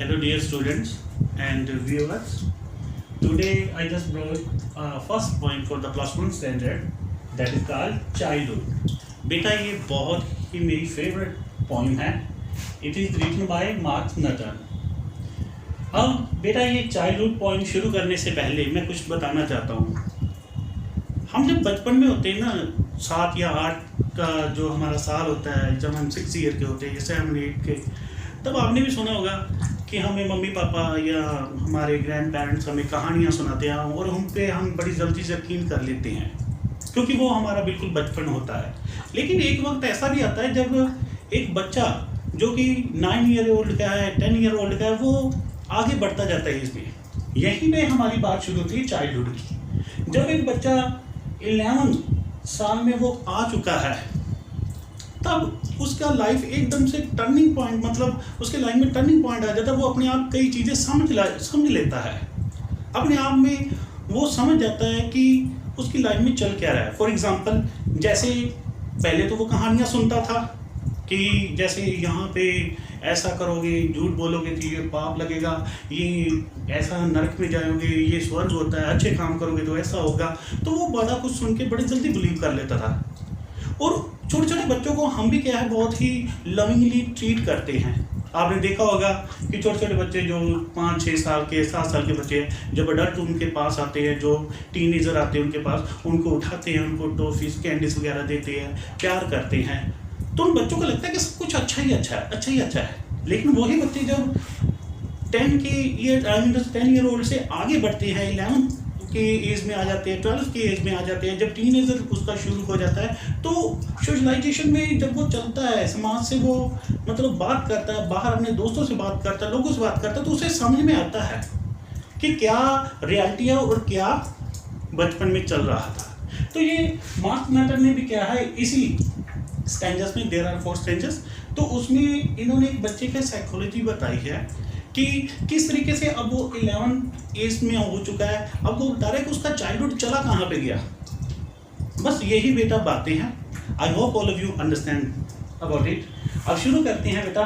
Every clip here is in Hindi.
Hello, dear students and viewers. Today, I just brought first point for the plus one standard that is called childhood. बेटा ये बहुत ही मेरी फेवरेट पोइम है. It is written by Mark Nutton. अब बेटा ये चाइल्डहुड पोइम शुरू करने से पहले मैं कुछ बताना चाहता हूँ. हम जब बचपन में होते हैं ना, 7 या 8 का जो हमारा साल होता है, जब हम 6 ईयर के होते हैं या 7 8 के, तब आपने भी सुना होगा कि हमें मम्मी पापा या हमारे ग्रैंड पेरेंट्स हमें कहानियाँ सुनाते हैं और उन पे हम बड़ी जल्दी से यकीन कर लेते हैं क्योंकि वो हमारा बिल्कुल बचपन होता है. लेकिन एक वक्त ऐसा भी आता है जब एक बच्चा जो कि 9 ईयर ओल्ड का है, 10 ईयर ओल्ड का है, वो आगे बढ़ता जाता है इसमें. यहीं पे हमारी बात शुरू होती है चाइल्डहुड की. जब एक बच्चा 11 साल में वो आ चुका है, तब उसका लाइफ एकदम से टर्निंग पॉइंट, मतलब उसके लाइफ में टर्निंग पॉइंट आ जाता है. वो अपने आप कई चीज़ें समझ लेता है. अपने आप में वो समझ जाता है कि उसकी लाइफ में चल क्या रहा है. फॉर एग्जांपल, जैसे पहले तो वो कहानियाँ सुनता था कि जैसे यहाँ पे ऐसा करोगे, झूठ बोलोगे तो ये पाप लगेगा, ये ऐसा नरक में जाओगे, ये स्वर्ग होता है, अच्छे काम करोगे तो ऐसा होगा. तो वो बड़ा कुछ सुन के बड़े जल्दी बिलीव कर लेता था. और छोटे छोटे बच्चों को हम भी क्या है बहुत ही लविंगली ट्रीट करते हैं. आपने देखा होगा कि छोटे छोटे बच्चे जो 5-6 साल के, 7 साल के बच्चे हैं, जब अडल्ट उनके पास आते हैं, जो टीनेजर आते हैं उनके पास, उनको उठाते हैं, उनको टॉफीज कैंडीज वगैरह देते हैं, प्यार करते हैं. तो उन बच्चों को लगता है कि सब कुछ अच्छा ही अच्छा है, अच्छा ही अच्छा है. लेकिन वही बच्चे जब 10 ईयर ओल्ड से आगे बढ़ते हैं, 11 के एज में आ जाते हैं, 12 के एज में आ जाते हैं, जब टीनेजर उसका शुरू हो जाता है, तो सोशलाइजेशन में जब वो चलता है, समाज से वो मतलब बात करता है, बाहर अपने दोस्तों से बात करता है, लोगों से बात करता है, तो उसे समझ में आता है कि क्या रियलिटी है और क्या बचपन में चल रहा था. तो ये मार्क नटन ने भी क्या है, इसी स्टेंजर्स में, देयर आर 4 स्टेंजर्स, तो उसमें इन्होंने एक बच्चे का साइकोलॉजी बताई है कि किस तरीके से अब वो 11 एज में हो चुका है. अब वो बता रहा है कि उसका चाइल्डहुड चला कहाँ पे गया. बस यही बेटा बातें हैं. I hope all of you understand about it. अब शुरू करते हैं बेटा.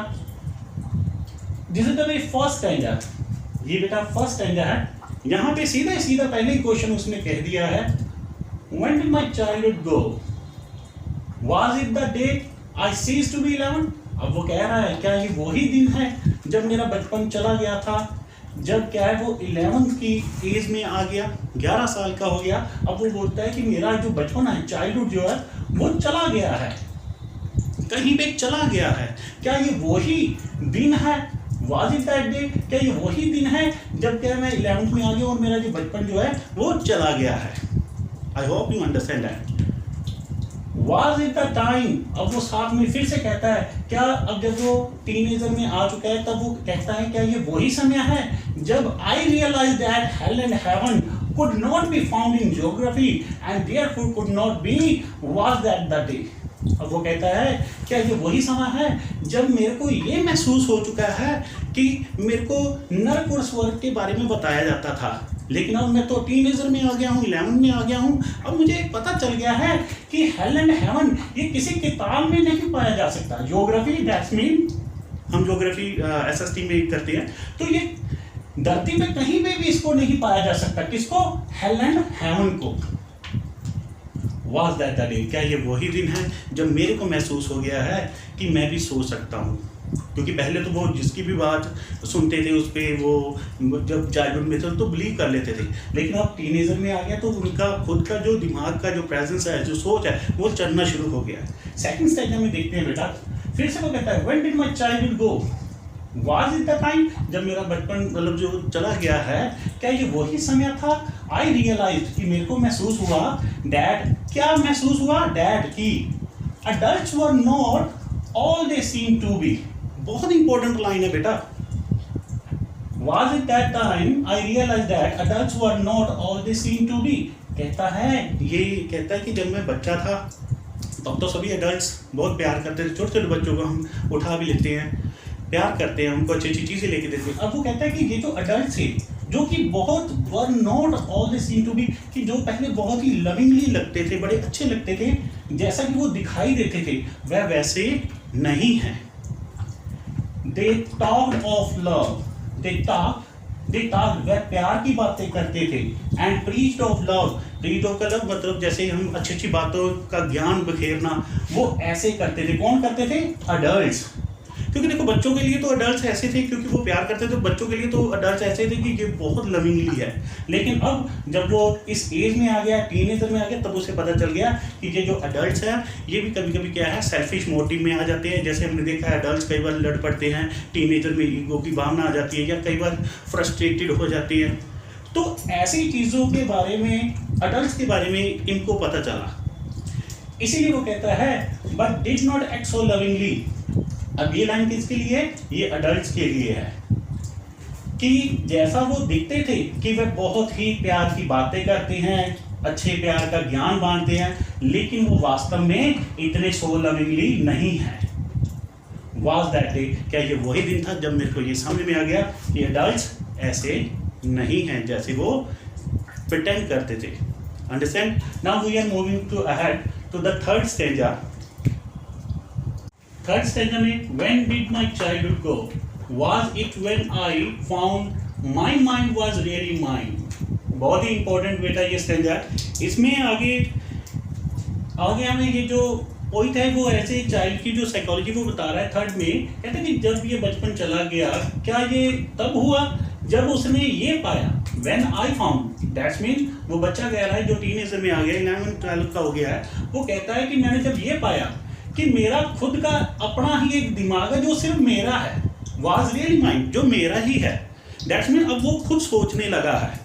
This is the very first stanza. ये बेटा फर्स्ट स्टैंजा है. यहाँ पे सीधा सीधा पहले ही क्वेश्चन उसने कह दिया है, when did my childhood go, was it the day I cease to be 11. अब वो कह रहा है क्या ये वही दिन है जब मेरा बचपन चला गया था, जब क्या है वो 11 की एज में आ गया, 11 साल का हो गया. अब वो बोलता है कि मेरा जो बचपन है, चाइल्डहुड जो है वो चला गया है, कहीं पे चला गया है. क्या ये वही दिन है, वाज इट दैट डे, क्या ये वही दिन है जब क्या मैं 11th में आ गया और मेरा जो बचपन जो है वो चला गया है. I hope you understand that. Was it the time, अब वो साथ में फिर से कहता है क्या, अब जब वो टीनेजर में आ चुका है तब वो कहता है क्या ये वही समय है जब I realized that hell and heaven could not be found in geography and therefore could not be, was that the day. अब वो कहता है क्या ये वही समय है जब मेरे को ये महसूस हो चुका है कि मेरे को नरक और स्वर्ग के बारे में बताया जाता था, लेकिन अब मैं तो टीनेजर में आ गया हूँ, 11 में आ गया हूँ. अब मुझे पता चल गया है कि हेल एंड हेवन ये किसी किताब में नहीं पाया जा सकता. ज्योग्राफी, दैट्स मीन हम ज्योग्राफी SST में करते हैं, तो ये धरती पे कहीं पे भी इसको नहीं पाया जा सकता. किसको? हेल एंड हेवन को. वाज दैट द डे, क्या ये वही दिन है जब मेरे को महसूस हो गया है कि मैं भी सो सकता हूँ. क्योंकि पहले तो वो जिसकी भी बात सुनते थे उस पर वो जब चाइल्डहुड में थे तो बिलीव कर लेते थे, लेकिन अब टीनेजर में आ गया तो उनका खुद का जो दिमाग का जो प्रेजेंस है, जो सोच है, वो चलना शुरू हो गया. सेकंड स्टेज में देखते हैं बेटा. फिर से वो कहता है when did my childhood go, was it the time, जब मेरा बचपन मतलब जो चला गया है, क्या ये वही समय था. आई रियलाइज्ड, कि मेरे को महसूस हुआ, डैड, क्या महसूस हुआ, डैड, की adults were not all they seem to be. बहुत इंपॉर्टेंट लाइन है बेटा. Was it that time I realized that adults were not all they seem to be. कहता है, ये कहता है कि जब मैं बच्चा था तब तो सभी एडल्ट्स बहुत प्यार करते थे. छोटे छोटे बच्चों को हम उठा भी लेते हैं, प्यार करते हैं, उनको अच्छी अच्छी चीज़ें लेके देते हैं. अब वो कहता है कि ये जो एडल्ट थे जो कि बहुत were not all they seem to be, कि जो पहले बहुत ही लविंगली लगते थे, बड़े अच्छे लगते थे, जैसा कि वो दिखाई देते थे, वह वैसे नहीं है. They talked of love. They talked, वह प्यार की बातें करते थे, and preached of love, preach of का लव मतलब जैसे हम अच्छी अच्छी बातों का ज्ञान बखेरना, वो ऐसे करते थे। कौन करते थे? अडल्ट्स। क्योंकि देखो बच्चों के लिए तो अडल्ट्स ऐसे थे, क्योंकि वो प्यार करते थे, बच्चों के लिए तो अडल्ट्स ऐसे थे कि ये बहुत लविंगली है। लेकिन अब जब वो इस एज में आ गया, टीनेजर में आ गया, तब उसे पता चल गया कि ये जो अडल्ट्स हैं ये भी कभी कभी क्या है, सेल्फिश मोटिव में आ जाते हैं। जैसे हमने देखा है अडल्ट्स कई बार लड़ पड़ते हैं, टीनेजर में ईगो की भावना आ जाती है, या कई बार फ्रस्ट्रेटेड हो जाती है। तो ऐसी चीज़ों के बारे में, अडल्ट्स के बारे में इनको पता चला, इसीलिए वो कहता है but did not act so lovingly. अब ये लाइन किसके लिए? ये अडल्ट्स के लिए है कि जैसा वो दिखते थे कि वे बहुत ही प्यार की बातें करते हैं, अच्छे प्यार का ज्ञान बांटते हैं, लेकिन वो वास्तव में इतने सो लविंगली नहीं है। वाज दैट डे, क्या ये वही दिन था जब मेरे को ये समझ में आ गया कि अडल्ट्स ऐसे नहीं हैं जैसे वो प्रिटेंड करते थे। Understand? Now we are moving to ahead to the third stanza. Third stanza में when did my childhood go? Was it when I found my mind was really mine? बहुत ही इंपॉर्टेंट बेटा ये स्टेंजा। इसमें आगे हमें ये जो पोइट है वो ऐसे चाइल्ड की जो साइकोलॉजी वो बता रहा है। थर्ड में कहते हैं कि जब ये बचपन चला गया, क्या ये तब हुआ जब उसने ये पाया, when I found, that means वो बच्चा कह रहा है जो टीनेजर में आ गया, 11-12 का हो गया है, वो कहता है कि मैंने जब ये पाया कि मेरा खुद का अपना ही एक दिमाग है जो सिर्फ मेरा है, was really mine, जो मेरा ही है, that means अब वो खुद सोचने लगा है।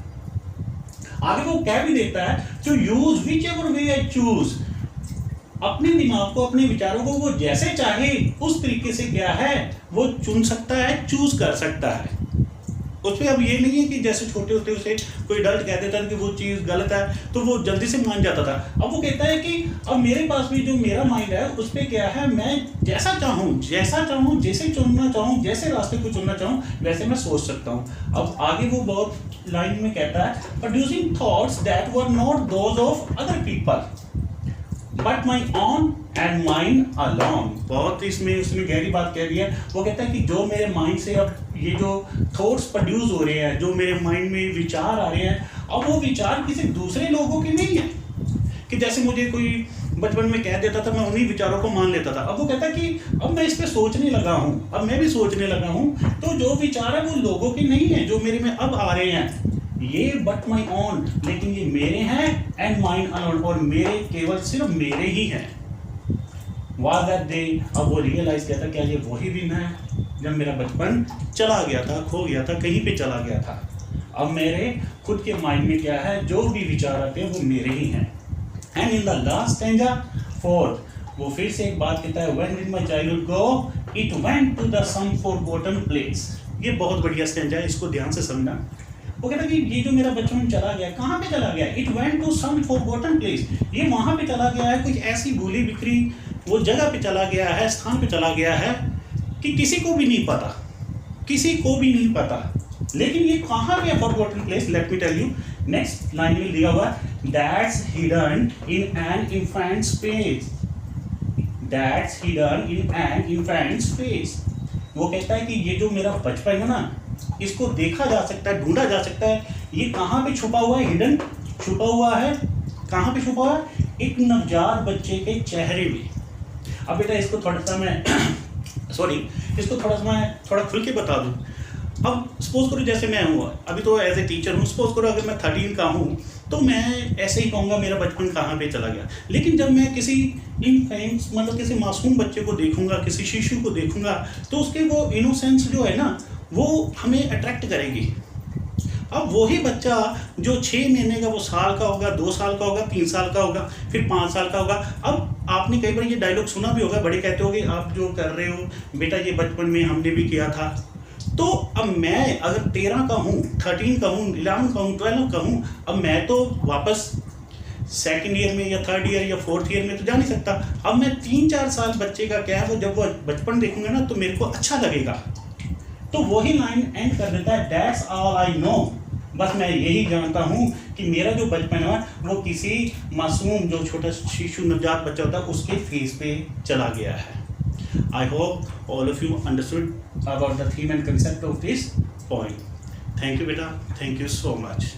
आगे वो कह भी देता है to use whichever way I choose, अपने दिमाग को, अपने विचारों को वो जैसे चाहे उस तरीके से क्या है वो चुन सकता है, चूज कर सकता है। उसमें अब ये नहीं है कि जैसे छोटे होते उसे कोई डल्ट कह देता कि वो चीज़ गलत है तो वो जल्दी से मान जाता था। अब वो कहता है कि अब मेरे पास भी जो मेरा माइंड है उस पर क्या है, मैं जैसा चाहूँ, जैसे चुनना चाहूँ, जैसे रास्ते को चुनना चाहूँ वैसे मैं सोच सकता हूँ। अब आगे वो बहुत लाइन में कहता है producing thoughts that were not those of other people but my on and mind alone. बहुत इसमें उसने गहरी बात कह दी है। वो कहता है कि जो मेरे माइंड से अब ये जो थॉट्स प्रोड्यूस हो रहे हैं, जो मेरे माइंड में विचार आ रहे हैं, अब वो विचार किसी दूसरे लोगों के नहीं है कि जैसे मुझे कोई बचपन में कह देता था मैं उन्हीं विचारों को मान लेता था। अब वो कहता है कि अब मैं इस पर सोचने लगा हूँ, अब मैं भी सोचने लगा हूँ, तो जो विचार है वो लोगों के नहीं है जो मेरे में अब आ रहे हैं ये, बट माई ऑन, लेकिन ये मेरे हैं, एंड माइंड अलोन, और मेरे केवल सिर्फ मेरे ही हैं। वाज दैट डे, अब वो रियलाइज किया था क्या ये वही दिन है जब मेरा बचपन चला गया था, खो गया था, कहीं पे चला गया था। अब मेरे खुद के माइंड में क्या है, जो भी विचार आते हैं वो मेरे ही हैं। And in the last stanza, fourth, वो फिर से एक बात कहता है when did my childhood go, it went to the some forgotten place. ये बहुत बढ़िया स्टैंजा है, इसको ध्यान से समझना। वो कहता है कि ये जो मेरा बचपन चला गया, कहाँ पे चला गया? It went to some forgotten place, ये वहाँ पे चला गया है, कुछ ऐसी भूली बिखरी वो जगह पे चला गया है, स्थान पे चला गया है कि किसी को भी नहीं पता, किसी को भी नहीं पता। लेकिन ये कहाँ पे forgotten place? Let me tell you, next line में दिया हुआ that's hidden in an infant space, that's hidden in an infant space. वो कहता है कि ये जो मेरा बचपन है ना, इसको देखा जा सकता है, ढूंढा जा सकता है, ये कहाँ पे छुपा हुआ है, हिडन छुपा हुआ है, कहाँ पे छुपा हुआ है? एक नवजात बच्चे के चेहरे में। अब बेटा इसको थोड़ा सा मैं इसको थोड़ा खुल के बता दूं। अब सपोज करो जैसे मैं हूँ, अभी तो एज ए टीचर हूँ, सपोज करो अगर मैं 13 का हूँ तो मैं ऐसे ही कहूँगा मेरा बचपन कहाँ पे चला गया। लेकिन जब मैं किसी इनफेंट मतलब किसी मासूम बच्चे को देखूंगा, किसी शिशु को देखूंगा, तो उसके वो इनोसेंस जो है ना वो हमें अट्रैक्ट करेगी। अब वही बच्चा जो 6 महीने का, वो साल का होगा, 2 साल का होगा, 3 साल का होगा, फिर 5 साल का होगा। अब आपने कई बार ये डायलॉग सुना भी होगा, बड़े कहते होगे आप जो कर रहे हो बेटा ये बचपन में हमने भी किया था। तो अब मैं अगर 13 का हूँ, 13 का हूँ, 11 का हूँ, 12 का हूँ, अब मैं तो वापस सेकेंड ईयर में या थर्ड ईयर या फोर्थ ईयर में तो जा नहीं सकता। अब मैं 3-4 साल बच्चे का क्या है वो जब वो बचपन देखूंगा ना तो मेरे को अच्छा लगेगा। तो वही लाइन एंड कर देता है दैट्स ऑल आई नो, बस मैं यही जानता हूँ कि मेरा जो बचपन है वो किसी मासूम जो छोटा शिशु नवजात बच्चा होता है उसके फेस पे चला गया है। I hope all of you understood about the theme and concept of this point. Thank you, beta. Thank you so much.